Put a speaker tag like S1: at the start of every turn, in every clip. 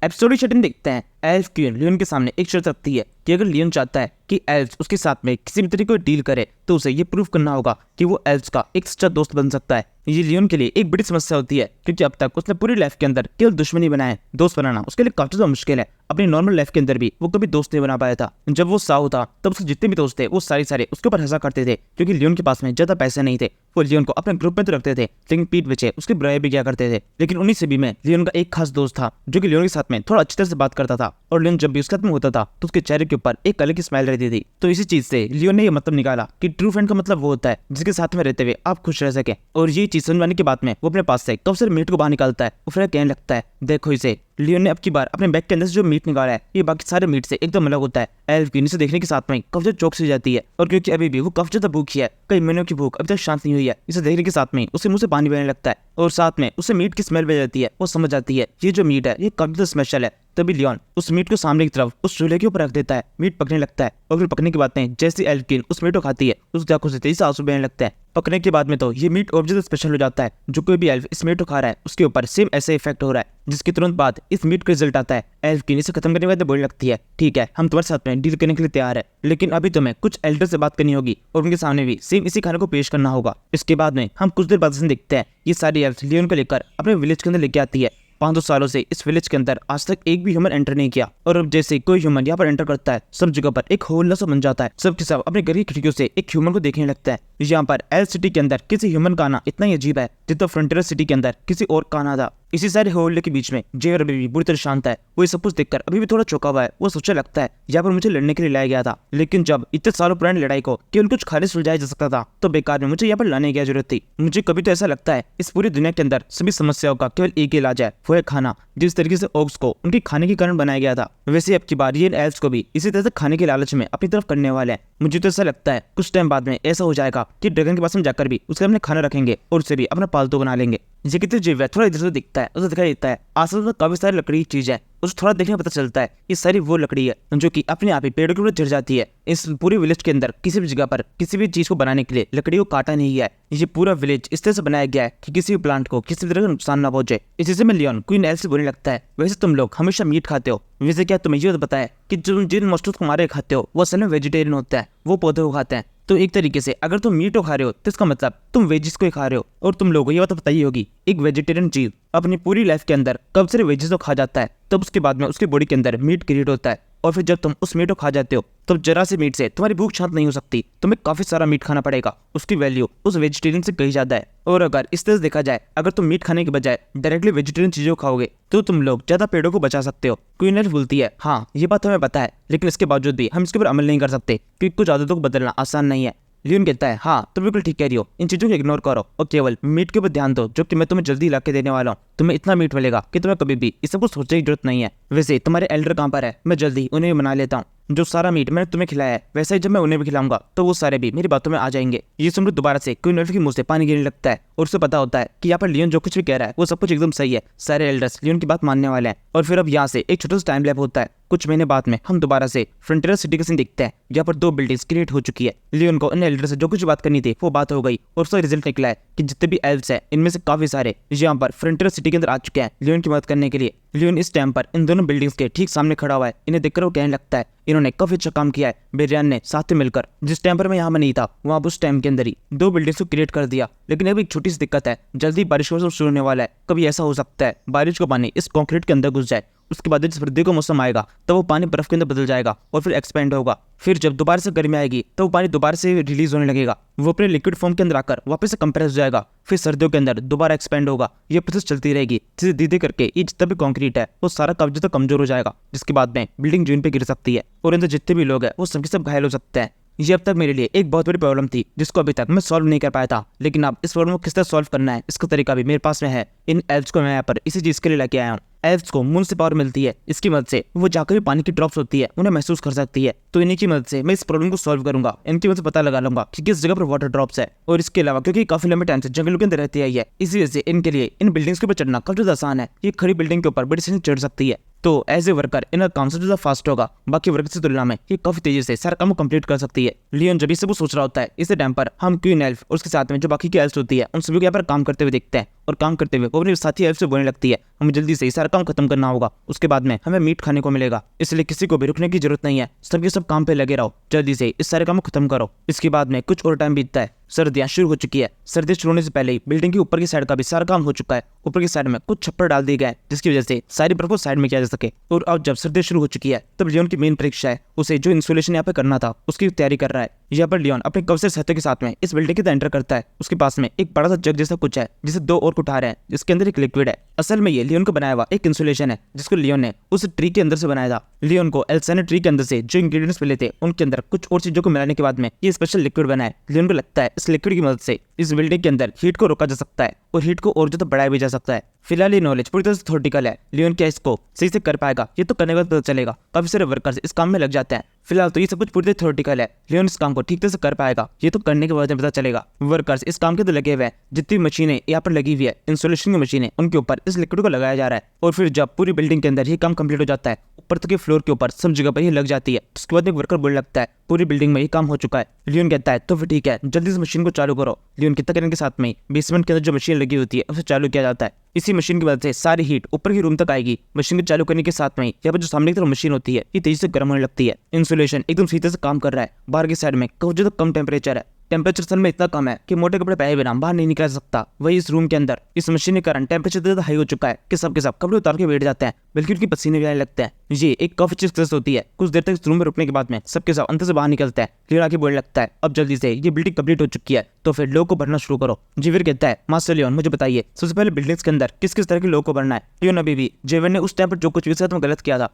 S1: Episode की setting देखते हैं। एल्फ क्वीन लियोन के सामने एक शर्त रखती है कि अगर लियोन चाहता है कि एल्फ उसके साथ में किसी भी तरीके की डील करे तो उसे ये प्रूव करना होगा कि वो एल्फ का एक सच्चा दोस्त बन सकता है। ये लियोन के लिए एक बड़ी समस्या होती है क्योंकि अब तक उसने पूरी लाइफ के अंदर केवल दुश्मनी बनाया है। दोस्त बनाना उसके लिए काफी ज्यादा मुश्किल है। अपनी नॉर्मल लाइफ के अंदर भी वो कभी दोस्त नहीं बना पाया था। जब वो साहू था तब उसके जितने भी दोस्त थे वो सारे उसके ऊपर हंसा करते थे क्योंकि लियोन के पास में ज्यादा पैसे नहीं थे। वो लियोन को अपने ग्रुप में तो रखते थे लेकिन पीठ पीछे उसकी बुराई भी किया करते थे। लेकिन उन्हीं से भी में लियोन का एक खास दोस्त था जो कि लियोन के साथ में थोड़ा अच्छी तरह से बात करता था और लियोन जब भी उसके साथ में होता था तो उसके चेहरे के ऊपर एक अलग की स्माइल रहती थी। तो इसी चीज से लियोन ने यह मतलब निकाला कि ट्रू फ्रेंड का मतलब वो होता है जिसके साथ में रहते हुए आप खुश रह सके। और ये चीज समझने के बाद में वो अपने पास से कब से मीट को बाहर निकालता है और फिर कहने लगता है देखो इसे। लियोन ने अब की बार अपने बैग के अंदर से जो मीट निकाला है ये बाकी सारे मीट से एकदम अलग होता है। एल्फ क्वीन इसे देखने के साथ में काफी ज्यादा चौक सी जाती है और क्योंकि अभी भी वो काफी ज्यादा भूखी है, कई महीनों की भूख अभी तक शांत नहीं हुई है। इसे देखने के साथ में उसके मुंह से पानी बहने लगता है और साथ में उसे मीट की स्मेल बह जाती है। वो समझ जाती है ये जो मीट है ये काफी ज्यादा स्पेशल है। तभी लियोन उस मीट को सामने की तरफ उस चूल्हे के ऊपर रख देता है। मीट पकने लगता है और फिर पकने के बाद में जैसे एल्फ क्वीन उस मीट को खाती है उसकी आंखों से तेजी से आंसू बहने लगता है। पकने के बाद में तो ये मीट और ज्यादा स्पेशल हो जाता है। जो कोई भी एल्फ इस मीट को खा रहा है उसके ऊपर सेम ऐसे इफेक्ट हो रहा है जिसके तुरंत बाद इस मीट का रिजल्ट आता है। एल्फ क्वीन इसे खत्म करने के बाद बोलने लगती है ठीक है हम तुम्हारे साथ में डील करने के लिए तैयार है लेकिन अभी तुम्हें कुछ एल्डर से बात करनी होगी और उनके सामने भी सेम इसी खाने को पेश करना होगा। इसके बाद में हम कुछ देर बाद से देखते हैं ये सारी एल्फ लियोन को लेकर अपने विलेज के अंदर लेके आती है। 500 सालों से इस विलेज के अंदर आज तक एक भी ह्यूमन एंटर नहीं किया और अब जैसे कोई ह्यूमन यहाँ पर एंटर करता है सब जगह पर एक होल सा बन जाता है। सबके सब अपने घर की खिड़कियों से एक ह्यूमन को देखने लगता है। यहाँ पर एल सिटी के अंदर किसी ह्यूमन का आना इतना ही अजीब है जितना फ्रंटियर सिटी के अंदर किसी और का आना था। इसी सारे होल्ड के बीच में जेवर अभी भी बुरी तरह शांत है। वो ये सब कुछ देखकर अभी भी थोड़ा चौंका हुआ है। वो सोचने लगता है यहाँ पर मुझे लड़ने के लिए लाया गया था लेकिन जब इतने सालों पुरानी लड़ाई को केवल कुछ खाली सुलझाया जा सकता था तो बेकार में मुझे यहाँ पर लाने की जरूरत थी। मुझे कभी तो ऐसा लगता है इस पूरी दुनिया के अंदर सभी समस्याओं का केवल एक ही इलाज है वो है खाना। जिस तरीके से ओक्स को उनकी खाने के कारण बनाया गया था वैसे अब की बार ये एल्फ्स को भी इसी तरह से खाने के लालच में अपनी तरफ करने वाले हैं। मुझे तो ऐसा लगता है कुछ टाइम बाद में ऐसा हो जाएगा कि ड्रैगन के पास में जाकर भी उसके अपने खाना रखेंगे और उसे भी अपना पालतू बना लेंगे। ये कितने जीव है थोड़ा इधर से दिखता है उसे दिखाई देता है आसपास में काफी सारी लकड़ी की चीज है। उसे थोड़ा देखने में पता चलता है ये सारी वो लकड़ी है जो कि अपने आप ही पेड़ों के ऊपर चढ़ जाती है। इस पूरे विलेज के अंदर किसी भी जगह पर किसी भी चीज को बनाने के लिए लकड़ी को काटा नहीं गया है। ये पूरा विलेज इस तरह से बनाया गया है कि किसी भी प्लांट को किसी भी तरह का नुकसान ना पहुंचे। इसी से में लियोन क्वीन एल्फ से बोलने लगता है वैसे तुम लोग हमेशा मीट खाते हो वैसे क्या तुम्हें ये पता है कि जिन मस्टूस को मारे खाते हो वो असल में वेजिटेरियन होता है वो पौधे को खाते हैं। तो एक तरीके से अगर तुम मीट को खा रहे हो तो इसका मतलब तुम वेजिस को ही खा रहे हो। और तुम लोगों को ये बात पता ही होगी एक वेजिटेरियन जीव अपनी पूरी लाइफ के अंदर कब सारे वेजिस को खा जाता है तब उसके बाद में उसकी बॉडी के अंदर मीट क्रिएट होता है और फिर जब तुम उस मीट को खा जाते हो तब जरा से मीट से तुम्हारी भूख शांत नहीं हो सकती। तुम्हें काफी सारा मीट खाना पड़ेगा। उसकी वैल्यू उस वेजिटेरियन से कहीं ज्यादा है। और अगर इस तरह से देखा जाए अगर तुम मीट खाने के बजाय डायरेक्टली वेजिटेरियन चीजों को खाओगे तो तुम लोग ज्यादा पेड़ों को बचा सकते हो। क्वीन एल्फ बोलती है हाँ ये बात हमें पता है लेकिन इसके बावजूद भी हम इसके ऊपर अमल नहीं कर सकते क्योंकि कुछ आदतों को बदलना आसान नहीं है। लियोन कहता है हाँ तुम बिल्कुल ठीक कह रही हो इन चीजों को इग्नोर करो और केवल मीट के ऊपर ध्यान दो जो कि मैं तुम्हें जल्दी ला के देने वाला हूँ। तुम्हें इतना मीट मिलेगा कि तुम्हें कभी भी इस सब को सोचने की जरूरत नहीं है। वैसे तुम्हारे एल्डर कहाँ पर है मैं जल्दी उन्हें भी बना लेता हूँ। जो सारा मीट मैंने तुम्हें खिलाया है वैसे ही जब मैं उन्हें भी खिलाऊंगा तो वो सारे भी मेरी बातों में आ जाएंगे। ये सुनकर दोबारा से क्वीन एल्फ के मुंह से पानी गिरने लगता है और उसे पता होता है कि यहाँ पर लियोन जो कुछ भी कह रहा है वो सब कुछ एकदम सही है। सारे एल्डर्स लियोन की बात मानने वाले हैं। और फिर अब यहाँ से एक छोटा सा टाइम लैप होता है। कुछ महीने बाद में हम दोबारा से फ्रंटियर सिटी का सीन देखते हैं जहाँ पर 2 बिल्डिंग्स क्रिएट हो चुकी है। लियोन को इन एल्डर से जो कुछ बात करनी थी वो बात हो गई और उसका रिजल्ट निकला है कि जितने भी एल्फ्स हैं इनमें से काफी सारे यहाँ पर फ्रंटियर सिटी के अंदर आ चुके हैं लियोन की मदद करने के लिए। लियोन इस टाइम पर इन दोनों बिल्डिंग्स के ठीक सामने खड़ा हुआ है। इन्हें देखकर वो कहने लगता है इन्होंने काफी अच्छा काम किया है बेरियान ने साथ में मिलकर। जिस टाइम पर मैं यहाँ में नहीं था वहाँ उस टाइम के अंदर ही 2 बिल्डिंग्स को क्रिएट कर दिया। लेकिन अभी एक छोटी सी दिक्कत है जल्दी बारिश का शुरू होने वाला है। कभी ऐसा हो सकता है बारिश का पानी इस कंक्रीट के अंदर घुस जाए उसके बाद जब सर्दी का मौसम आएगा तब वो पानी बर्फ के अंदर बदल जाएगा और फिर एक्सपेंड होगा। फिर जब दोबारा से गर्मी आएगी तो वो पानी दोबारा से रिलीज होने लगेगा। वो अपने लिक्विड फॉर्म के अंदर आकर वापस से कंप्रेस हो जाएगा। फिर सर्दियों के अंदर दोबारा एक्सपेंड होगा। ये प्रोसेस चलती रहेगी जिसे धीरे करके ये जितना भी कंक्रीट है वो सारा कब्जे तक कमजोर हो जाएगा जिसके बाद में बिल्डिंग जमीन पे गिर सकती है और अंदर जितने भी लोग हैं वो सबके सब घायल हो सकते हैं। ये अब तक मेरे लिए एक बहुत बड़ी प्रॉब्लम थी जिसको अभी तक मैं सॉल्व नहीं कर पाया था। लेकिन अब इस प्रॉब्लम को किस तरह सॉल्व करना है इसका तरीका भी मेरे पास में है। इन एल्फ्स को मैं यहाँ पर इसी चीज के लिए लेके आया हूँ। एल्फ्स को मून से पावर मिलती है। इसकी मदद से वो जाकर भी पानी की ड्रॉप्स होती है उन्हें महसूस कर सकती है। तो इन्हीं की मदद से मैं इस प्रॉब्लम को सॉल्व करूंगा। इनकी मदद से पता लगा लूंगा कि किस जगह पर वाटर ड्रॉप्स है। और इसके अलावा क्योंकि काफी लंबे टाइम से जंगलों के अंदर रहती आई है इसी वजह से इनके लिए इन बिल्डिंग्स के ऊपर चढ़ना काफी ज्यादा आसान है। ये खड़ी बिल्डिंग के ऊपर बड़ी से चढ़ सकती है। तो एज ए वर्कर इनका काम सबसे ज्यादा फास्ट होगा। बाकी वर्कर से तुलना में ये काफी तेजी से सारा काम कंप्लीट कर सकती है। लियोन जब इसे वो सोच रहा होता है इस टाइम पर हम क्वीन एल्फ और उसके साथ में जो बाकी की एल्फ्स होती है उन सभी को यहाँ पर काम करते हुए देखते हैं। और काम करते हुए वो अपने साथी एल्फ से बोलने लगती है हमें जल्दी से सारा काम खत्म करना होगा, उसके बाद में हमें मीट खाने को मिलेगा, इसलिए किसी को भी रुकने की जरूरत नहीं है, सबके सब काम पे लगे रहो, जल्दी से इस सारे काम को खत्म करो। इसके बाद में कुछ और टाइम बीतता है, सर्दियां शुरू हो चुकी है। सर्दी शुरू होने से पहले ही बिल्डिंग के ऊपर की साइड का भी सारा काम हो चुका है। ऊपर की साइड में कुछ छप्पर डाल दिए गए जिसकी वजह से सारी बर्फ को साइड में किया जा सके। और अब जब सर्दी शुरू हो चुकी है तब लियोन की मेन परीक्षा है, उसे जो इंसुलेशन यहाँ पे करना था उसकी तैयारी कर रहा है। यहाँ पर लियोन अपने कवच साथियों के साथ में इस बिल्डिंग के अंदर एंटर करता है। उसके पास में एक बड़ा सा जग जैसा कुछ है जिसे दो और उठा रहे हैं, जिसके अंदर एक लिक्विड है। असल में ये लियोन को बनाया हुआ एक इंसुलेशन है जिसको लियोन ने उस ट्री के अंदर से बनाया था। लियोन को एल्सा ने ट्री के अंदर से जो इंग्रेडिएंट्स मिले थे उनके अंदर कुछ और चीजों को मिलाने के बाद में ये स्पेशल लिक्विड बना है। लियोन को लगता है इस लिक्विड की मदद से इस बिल्डिंग के अंदर हीट को रोका जा सकता है और हीट को और ज्यादा बढ़ाया भी जा सकता है। फिलहाल ये नॉलेज पूरी तरह से थ्योरेटिकल है। लियोन क्या इसको सही से कर पाएगा ये तो करने के बाद पता चलेगा। काफी सारे वर्कर्स इस काम में लग जाते हैं। फिलहाल तो ये सब कुछ पूरी तरह थ्योरेटिकल है। लियोन इस काम को ठीक तरह से कर पाएगा ये तो करने के बाद में पता चलेगा। वर्कर्स इस काम के अंदर लगे हुए हैं। जितनी मशीनें यहाँ पर लगी हुई है इंसुलेशन की मशीनें, उनके ऊपर इस लिक्विड को लगाया जा रहा है। और फिर जब पूरी बिल्डिंग के अंदर ये काम कंप्लीट हो जाता है, ऊपर तक के फ्लोर के ऊपर सब जगह पर ये लग जाती है, उसके बाद एक वर्कर बोलने लगता है पूरी बिल्डिंग में ये काम हो चुका है। लियोन कहता है तो फिर ठीक है, जल्दी से मशीन को चालू करो। लियोन के तकनीक के साथ में बेसमेंट के अंदर जो मशीन लगी होती है उसे चालू किया जाता है। इसी मशीन की वजह से सारी हीट ऊपर की रूम तक आएगी। मशीन को चालू करने के साथ में यहाँ पर जो सामने की तरफ मशीन होती है ये तेजी से गर्म होने लगती है। इंसुलेशन एकदम सीधे से काम कर रहा है। बाहर की साइड में काफी ज्यादा कम टेम्परेचर है। टेम्परेचर असल में इतना कम है कि मोटे कपड़े पहने बिना बाहर नहीं निकल सकता। वही इस रूम के अंदर इस मशीन के कारण टेम्परेचर इतना हाई हो चुका है कि सबके सब कपड़े उतार के बैठ जाते हैं, बल्कि उनकी पसीने भी आने लगते हैं। ये एक काफी चीज होती है। कुछ देर तक इस रूम में रुकने के बाद में सबके सब अंदर से बाहर निकलते हैं। लियोन आके बोलने लगता है अब जल्दी से ये बिल्डिंग कंप्लीट हो चुकी है तो फिर लोगों को भरना शुरू करो। जेवियर कहता है मास्टर लियोन मुझे बताइए सबसे पहले बिल्डिंग्स के अंदर किस किस तरह के लोगों को भरना है। लियोन अभी भी जेवियर ने उस टाइम पर जो कुछ भी साथ में गलत किया था।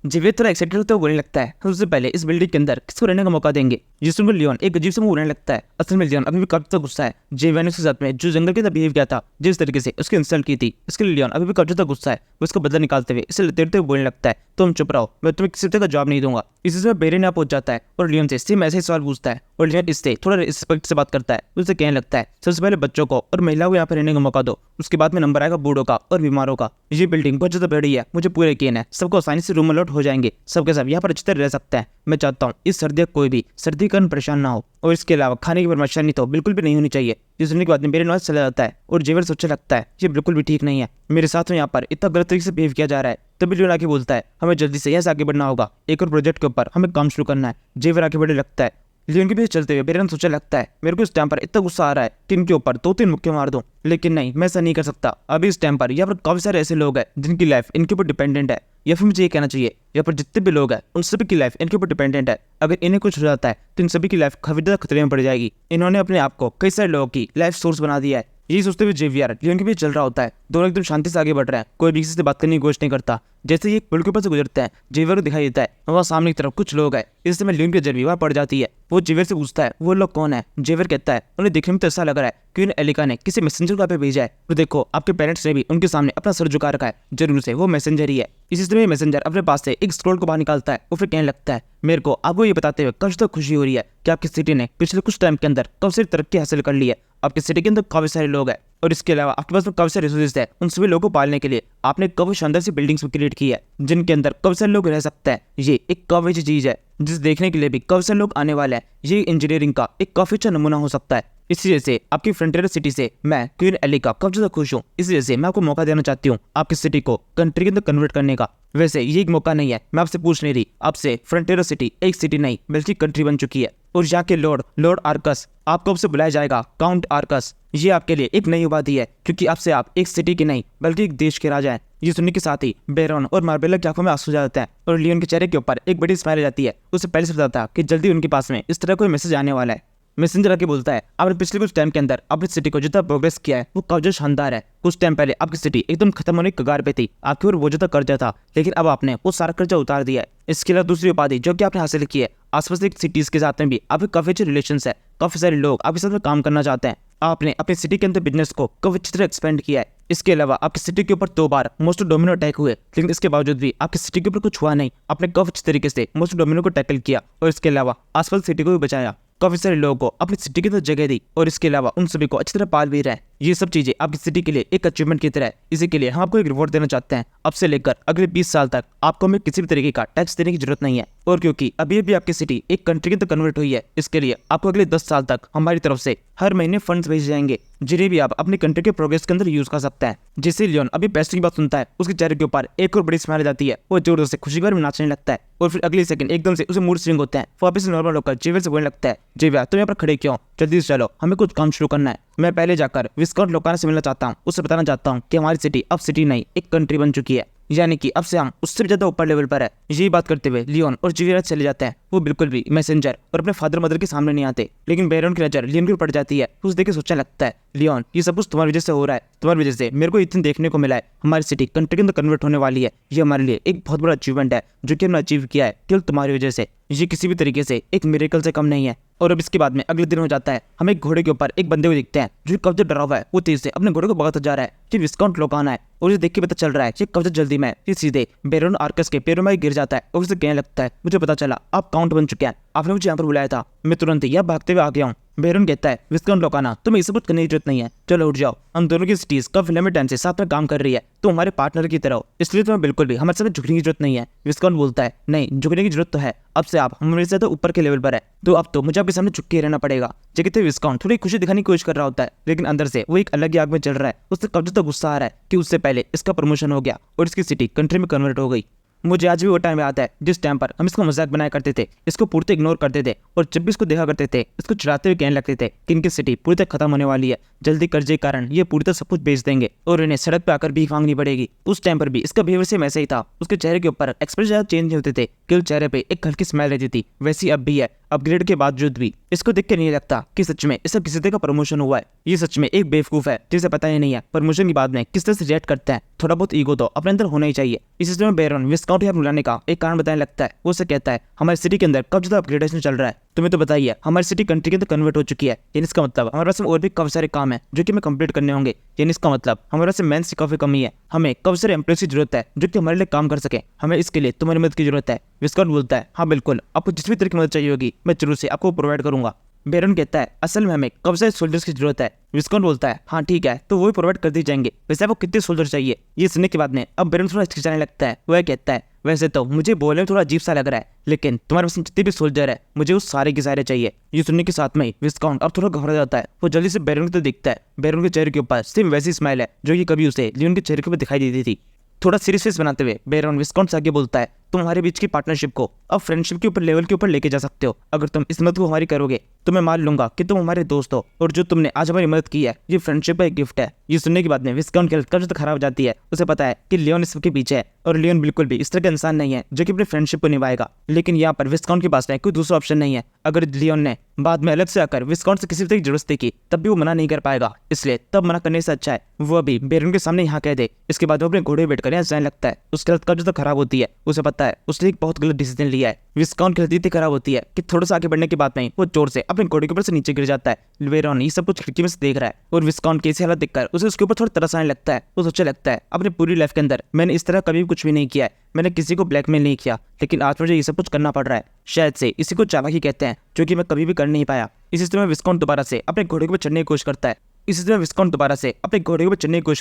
S1: जेवियर थोड़ा एक्साइटेड होते हुए बोलने लगता है सबसे पहले इस बिल्डिंग के अंदर किसको रहने का मौका देंगे। जिस सुनकर लियोन एक अजीब से मुंह बोलने लगता है। असल में लियोन अभी भी काफी गुस्सा है। जेवियर ने उसके साथ में जो जंगल के अंदर बिहेव किया था, जिस तरीके से उसकी इंसल्ट की थी, इसके लिए लियोन अभी भी काफी गुस्सा है। वो इसका बदला निकालते हुए इसे लेते हुए बोलने लगता है तुम चुप रहो, मैं तुम्हें किसी तरह का जवाब नहीं दूंगा। इसी से बेरेन यहाँ पहुंच जाता है और लियोन से सेम ऐसे ही सवाल पूछता है और लियोन इससे थोड़ा रिस्पेक्ट से बात करता है। उसे कहने लगता है सबसे पहले बच्चों को और महिलाओं को यहाँ पर रहने का मौका दो, उसके बाद में नंबर आएगा बूढ़ों का और बीमारों का। ये बिल्डिंग बहुत ज्यादा बड़ी है, मुझे पूरे यकीन है सबको आसानी से रूम अलॉट हो जाएंगे, सबके सब यहाँ पर अच्छी तरह रह सकते हैं। मैं चाहता हूँ इस सर्दी कोई भी सर्दी का परेशान ना हो और इसके अलावा खाने की परेशानी तो बिल्कुल भी नहीं होनी चाहिए। ये सुनने के बाद में मेरे नॉलेज चला जाता है और जेवियर सोचने लगता है ये बिल्कुल भी ठीक नहीं है, मेरे साथ में यहाँ पर इतना गलत तरीके से बिहेव किया जा रहा है। तभी लियोन आके बोलता है हमें जल्दी से यहाँ से आगे बढ़ना होगा, एक और प्रोजेक्ट के ऊपर हमें काम शुरू करना है। जेवियर आगे बढ़ने लगता है। लियोन के पीछे चलते हुए बेरेन सोचने लगता है मेरे को इस टाइम पर इतना गुस्सा आ रहा है कि इनके ऊपर 2-3 मुक्के मार दूं, लेकिन नहीं मैं ऐसा नहीं कर सकता। अभी इस टाइम पर यहाँ पर काफी सारे ऐसे लोग हैं जिनकी लाइफ इनके ऊपर डिपेंडेंट है, या फिर मुझे ये कहना चाहिए यहाँ पर जितने भी लोग हैं उन सभी की लाइफ इनके ऊपर डिपेंडेंट है। अगर इन्हें कुछ हो जाता है तो इन सभी की लाइफ काफी ज्यादा खतरे में पड़ जाएगी। इन्होंने अपने आप को कई सारे लोगों की लाइफ सोर्स बना दिया है। यही सोचते हुए जेवियर लियोन के पीछे चल रहा होता है। दोनों एकदम शांति से आगे बढ़ रहे हैं, कोई भी किसी से बात करने की कोशिश नहीं करता। जैसे ही एक पुल के ऊपर से गुजरता है जेवियर को दिखाई देता है वहाँ सामने की तरफ कुछ लोग हैं। इस समय लियोन की नजर भी वहाँ पड़ जाती है। वो जेवियर से पूछता है वो लोग कौन है। जेवियर कहता है उन्हें देखने में तो ऐसा लग रहा है कि उन्हें एलिका ने किसी मैसेंजर को पे भेजा है। तो देखो आपके पेरेंट्स ने भी उनके सामने अपना सर झुका रखा है, जरूर से वो मैसेंजर ही है। इसी समय मैसेंजर अपने पास से एक स्क्रोल को बाहर निकालता है और फिर कहने लगता है मेरे को आपको ये बताते हुए काफी खुशी हो रही है कि आपकी सिटी ने पिछले कुछ टाइम के अंदर काफी सारी तरक्की हासिल कर ली है। आपकी सिटी के अंदर काफी सारे लोग हैं और इसके अलावा आपके पास में काफी सारे रिसोर्सेज है। उन सभी लोगों को पालने के लिए आपने काफी शानदार सी बिल्डिंग्स क्रिएट की है जिनके अंदर काफी सारे लोग रह सकते हैं। ये एक काफी अच्छी चीज है जिसे देखने के लिए भी काफी सारे लोग आने वाले हैं। ये इंजीनियरिंग का एक काफी अच्छा नमूना हो सकता है। इसी वजह से आपकी फ्रंटियर सिटी से मैं क्वीन एलिका काफी ज्यादा खुश हूँ। इसी वजह से मैं आपको मौका देना चाहती हूँ आपकी सिटी को कंट्री के अंदर कन्वर्ट करने का। वैसे ये एक मौका नहीं है, मैं आपसे पूछ नहीं रही, आपसे फ्रंटियर सिटी एक सिटी नहीं बल्कि कंट्री बन चुकी है। और यहाँ के लॉर्ड आर्कस आपको अब से बुलाया जाएगा काउंट आर्कस। ये आपके लिए एक नई उपाधि है क्योंकि आपसे आप एक सिटी के नहीं बल्कि एक देश के राजा हैं। ये सुनने के साथ ही बेरोन और मार्बेला की आंखों में आंसू जाते हैं और लियोन के चेहरे के ऊपर एक बड़ी स्माइल आ जाती है। उसे पहले से पता था कि जल्दी उनके पास में इस तरह कोई मैसेज आने वाला है। मैसेंजर आके बोलता है आपने पिछले कुछ टाइम के अंदर अपनी सिटी को जितना प्रोग्रेस किया है वो काफी शानदार है। कुछ टाइम पहले आपकी सिटी एकदम खत्म होने की कगार पे थी, आपके ऊपर वो ज्यादा कर्जा था, लेकिन अब आपने वो सारा कर्जा उतार दिया है। इसके अलावा दूसरी उपाधि जो कि आपने हासिल की है, आसपास एक सिटीज के साथ में भी आपके काफी अच्छे रिलेशन है, काफी सारे लोग आपके साथ में काम करना चाहते हैं। आपने अपनी सिटी के अंदर बिजनेस को काफी अच्छी तरह एक्सपेंड किया है। इसके अलावा आपकी सिटी के ऊपर 2 बार मोस्ट डोमिनो अटैक हुए, लेकिन इसके बावजूद भी आपकी सिटी के ऊपर कुछ हुआ नहीं। आपने काफी अच्छे तरीके से मोस्ट डोमिनो को टैकल किया और इसके अलावा आसपास सिटी को भी बचाया। काफी सारे लोगों को अपनी सिटी के अंदर जगह दी और इसके अलावा उन सभी को अच्छी तरह पाल भी रहे। ये सब चीजें आपकी सिटी के लिए एक अचीवमेंट की तरह है। इसी के लिए हम आपको एक रिवॉर्ड देना चाहते हैं। अब से लेकर अगले 20 साल तक आपको हमें किसी भी तरीके का टैक्स देने की जरूरत नहीं है। और क्योंकि अभी अभी आपकी सिटी एक कंट्री के अंदर कन्वर्ट हुई है, इसके लिए आपको अगले 10 साल तक हमारी तरफ से हर महीने फंड्स भेजे जाएंगे, जिन्हें भी आप अपनी कंट्री के प्रोग्रेस के अंदर यूज कर सकते हैं। जैसे लियोन अभी पैसे की बात सुनता है, उसके चेहरे के ऊपर एक और बड़ी स्माइल आ जाती है। वो जोर जोर से खुशी में नाचने लगता है और फिर अगले सेकंड एकदम से उसे मूड स्विंग होता है। वापस नॉर्मल होकर जेवियर से बोलने लगता है, जेवियर तुम यहाँ पर खड़े क्यों? जल्दी से चलो, हमें कुछ काम शुरू करना है। मैं पहले जाकर विस्काउंट लोकाना से मिलना चाहता हूँ। उससे बताना चाहता हूँ कि हमारी सिटी अब सिटी नहीं एक कंट्री बन चुकी है, यानी कि अब से हम उससे भी ज्यादा ऊपर लेवल पर है। यही बात करते हुए लियोन और जेवियर चले जाते हैं। वो बिल्कुल भी मैसेंजर और अपने फादर मदर के सामने नहीं आते, लेकिन बैरन की नजर लियोन के ऊपर पड़ जाती है। उसे देख के सोचने लगता है, लियोन ये सब कुछ तुम्हारी वजह से हो रहा है, तुम्हारी वजह से मेरे को इतने देखने को मिला है। हमारी सिटी कंट्री के अंदर कन्वर्ट होने वाली है, ये हमारे लिए एक बहुत बड़ा अचीवमेंट है जो कि हमने अचीव किया है केवल तुम्हारी वजह से। ये किसी भी तरीके से एक मिरेकल से कम नहीं है। और अब इसके बाद में अगले दिन हो जाता है, हमें एक घोड़े के ऊपर एक बंदे को दिखते हैं जो कब से डरा हुआ है। वो तेज से अपने घोड़े को भगाता जा रहा है। ये विस्काउंट लोकाना है और ये देख के पता चल रहा है ये कब से जल्दी में ये सीधे बैरन आर्कस के पैरों में गिर जाता है और उसे कहने लगता है, मुझे पता चला आप काउंट बन चुके हैं, आपने मुझे यहाँ पर बुलाया था, मैं तुरंत ही यहाँ भागते हुए आ गया हूँ। बैरन कहता है, विस्काउंट लोकाना तुम्हें ये सब कुछ करने की जरूरत नहीं है, चलो उठ जाओ। हम दोनों की सिटीज कब लंबे टाइम से साथ में काम कर रही है, तो हमारे पार्टनर की तरह हो, इसलिए तुम्हें बिल्कुल भी हमारे सामने झुकने की जरूरत नहीं है। विस्काउंट बोलता है, नहीं झुकने की जरूरत तो है, अब से आप हमारे से तो ऊपर के लेवल पर है, तो अब तो मुझे आपके सामने झुक के रहना पड़ेगा। जगह विस्काउंट थोड़ी खुशी दिखाने की कोशिश कर रहा होता है, लेकिन अंदर से वो एक अलग ही आग में चल रहा है। उससे कब तक गुस्सा आ रहा है कि उससे पहले इसका प्रमोशन हो गया और इसकी सिटी कंट्री में कन्वर्ट हो गई। मुझे आज भी वो टाइम याद है जिस टाइम पर हम इसको मजाक बनाया करते थे, इसको पूरी इग्नोर करते थे और जब भी इसको देखा करते थे इसको चिढ़ाते हुए कहने लगते थे कि इनकी सिटी पूरी तरह खत्म होने वाली है, जल्दी कर्जे के कारण ये पूरी तरह सब कुछ बेच देंगे और इन्हें सड़क पे आकर भीख मांगनी पड़ेगी। उस टाइम पर भी इसका बिहेवियर सेम ऐसा ही था। उसके चेहरे के ऊपर एक्सप्रेशन ज्यादा चेंज नहीं होते थे, केवल चेहरे पे एक हल्की स्माइल रहती थी। वैसी अब भी है, अपग्रेड के बावजूद भी इसको देख के नहीं लगता कि सच में इसका किसी तरह का प्रमोशन हुआ है। ये सच में एक बेवकूफ है जिसे पता ही नहीं है प्रमोशन के बाद में किस तरह से रिएक्ट करता है। थोड़ा बहुत ईगो तो अपने अंदर होना ही चाहिए। इस समय बैरन विस्काउंट यहाँ बुलाने का एक कारण बताने लगता है। वो उसे कहता है, हमारी सिटी के अंदर कब ज्यादा अपग्रेडेशन चल रहा है, तुम्हें तो बताइए हमारी सिटी कंट्री के अंदर कन्वर्ट हो चुकी है, यानी इसका मतलब हमारे पास और भी काफी सारे काम है जो कि हमें कंप्लीट करने होंगे। यानी इसका मतलब हमारे पास मेंस की काफी कमी है, हमें काफी सारे एम्प्लॉयज की जरूरत है जो कि हमारे लिए काम कर सके। हमें इसके लिए तुम्हारी मदद की जरूरत है। विस्काउंट बोलता है, हाँ बिल्कुल, आपको जिस भी तरह की मदद चाहिए होगी मैं जरूर से आपको प्रोवाइड करूंगा। बैरन कहता है, असल में हमें काफी सारे सोल्जर्स की जरूरत है। विस्काउंट बोलता है, हाँ ठीक है, तो वो भी प्रोवाइड कर दी जाएंगे। वैसे आपको कितने सोल्जर चाहिए? ये सुनने के बाद में अब बैरन थोड़ा हिचकिचाने लगता है। वह कहता है, वैसे तो मुझे बोलने में थोड़ा अजीब सा लग रहा है, लेकिन तुम्हारे पास जितने भी सोल्जर है मुझे उस सारे के सारे चाहिए। ये सुनने के साथ में ही विस्काउंट अब थोड़ा घबरा जाता है। वो जल्दी से बैरन को दिखता है। बैरन के चेहरे के ऊपर सेम वैसी स्माइल है जो कि कभी उसे लियोन के चेहरे के ऊपर दिखाई देती थी। थोड़ा सीरियस फेस बनाते हुए बैरन विस्काउंट से आगे बोलता है, तुम हमारे बीच की पार्टनरशिप को अब फ्रेंडशिप के ऊपर लेवल के ऊपर लेके जा सकते हो। अगर तुम इस मदद को हमारी करोगे तो मैं मान लूंगा कि तुम हमारे दोस्त हो और जो तुमने आज हमारी मदद की है ये फ्रेंडशिप का एक गिफ्ट है। ये सुनने के बाद में विस्काउंट की हालत कब तक खराब हो जाती है। उसे पता है कि लियोन इसके पीछे है और लियोन बिल्कुल भी इस तरह का इंसान नहीं है जो कि अपनी फ्रेंडशिप को निभाएगा। लेकिन यहाँ पर विस्काउंट के पास में कोई दूसरा ऑप्शन नहीं है। अगर लियोन ने बाद में अलग से आकर विस्काउंट से किसी तरह की जरूरत देखी तब भी वो मना नहीं कर पाएगा, इसलिए तब मना करने से अच्छा है वो अभी बैरन के सामने यहाँ कह दे। इसके बाद वो अपने घोड़े बैठ कर यहाँ जाने लगता है। उसकी हालत कब तक खराब होती है। उसे पता है उसने एक बहुत गलत डिसीजन लिया है। विस्काउंट की हालत इतनी खराब होती है कि थोड़ा सा आगे बढ़ने के बाद में वो जोर से अपने घोड़े के ऊपर से नीचे गिर जाता है। बैरन ये सब कुछ खिड़की में से देख रहा है और विस्काउंट की ऐसी हालत देखकर उसे उसके ऊपर थोड़ा तरस आने लगता है। वो सोचने लगता है, अपनी पूरी लाइफ के अंदर मैंने इस तरह कभी भी कुछ भी नहीं किया है, मैंने किसी को ब्लैकमेल नहीं किया, लेकिन आज मुझे ये सब कुछ करना पड़ रहा है। शायद से इसी को चालाकी कहते हैं जो कि मैं कभी भी कर नहीं पाया। इसी समय विस्काउंट दोबारा से अपने घोड़े के ऊपर चढ़ने की कोशिश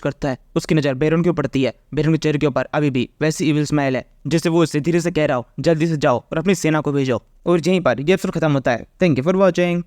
S1: करता है। उसकी नजर बैरन के ऊपर पड़ती है। बैरन के चेहरे के ऊपर अभी भी वैसी इविल स्माइल है जैसे वो उससे धीरे से कह रहा हो, जल्दी से जाओ और अपनी सेना को भेजो। और यहीं पर ये एपिसोड खत्म होता है। Thank you for watching.